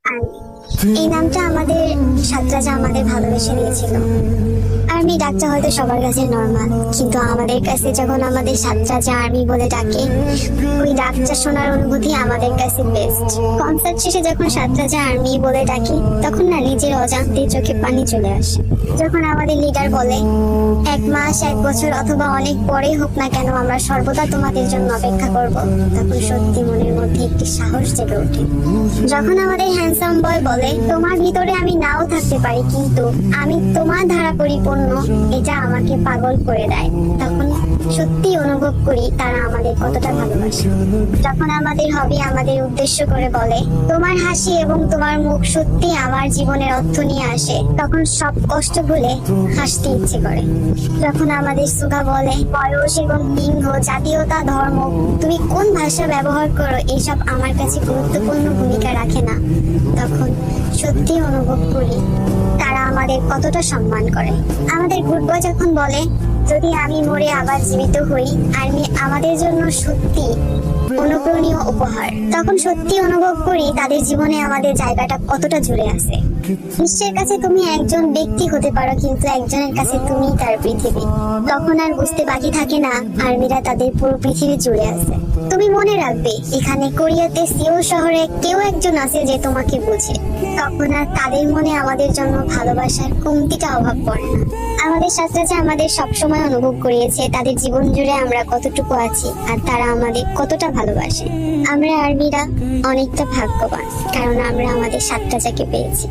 Army. এই নামটা আমাদের সাতরাজা আমাদের ভালোবেসে দিয়েছিল। আর্মি ডাকটা হয়তো সবার কাছে নর্মাল, কিন্তু আমাদের কাছে যখন আমাদের সাতরাজা আর্মি বলে ডাকে, ওই ডাকটা শোনার অনুভূতি আমাদের কাছে বেস্ট। কনসার্ট শেষে যখন সাতরাজা আর্মি বলে ডাকি, তখন না নিজের অজান্তে চোখে পানি চলে আসে। যখন আমাদের লিডার বলে, 1 মাস 1 বছর অথবা অনেক পরে হোক না কেন, আমরা সর্বদা তোমাদের জন্য অপেক্ষা করব, তখন সত্যি মনের মধ্যে একটি সাহস জেগে ওঠে। যখন আমাদের হ্যান্ডসাম বয় বলে, তোমার ভিতরে আমি নাও থাকতে পারি, কিন্তু আমি তোমার দ্বারা পরিপূর্ণ, এটা আমাকে পাগল করে দেয়, তখন সত্যি অনুভব করি তারা আমাদের কতটা ভালোবাসে। যখন আমাদের হবি আমাদের উদ্দেশ্য করে বলে, তোমার হাসি এবং তোমার মুখ সত্যি আমার জীবনের অর্থ নিয়ে আসে, তখন সব কষ্ট ভুলে হাসতে ইচ্ছে করে। যখন আমাদের সুগা বলে, বয়স এবং লিঙ্গ, জাতীয়তা, ধর্ম, তুমি কোন ভাষা ব্যবহার করো, এসব আমার কাছে গুরুত্বপূর্ণ ভূমিকা রাখে না, তখন সত্যি অনুভব করি তারা আমাদের কতটা সম্মান করে। আমাদের গুড বয় যখন বলে, যদি আমি মরে আবার জীবিত হই, আর্মি আমাদের জন্য সত্যি অনুপ্রেরণীয় উপহার, তখন সত্যি অনুভব করি তাদের জীবনে আমাদের জায়গাটা কতটা জুড়ে আছে। বিশ্বের কাছে তুমি একজন ব্যক্তি হতে পারো, কিন্তু একজনের কাছে তুমি তার পৃথিবী। তখন আর বুঝতে বাকি থাকে না আর্মিরা তাদের পুরো পৃথিবী জুড়ে আছে। তুমি মনে রাখবে, এখানে কোরিয়াতে সিওল শহরে কেউ একজন আছে যে তোমাকে বোঝে। তখন আর তাদের মনে আমাদের জন্য ভালোবাসার কমতিটা অভাব পড়ে না। আমাদের সাথে আমাদের সবসময় অনুভব করিয়েছে তাদের জীবন জুড়ে আমরা কতটুকু আছি আর তারা আমাদের কতটা ভালোবাসে। আমরা আর্মিরা অনেকটা ভাগ্যবান, কারণ আমরা আমাদের সাতরাজাকে পেয়েছি।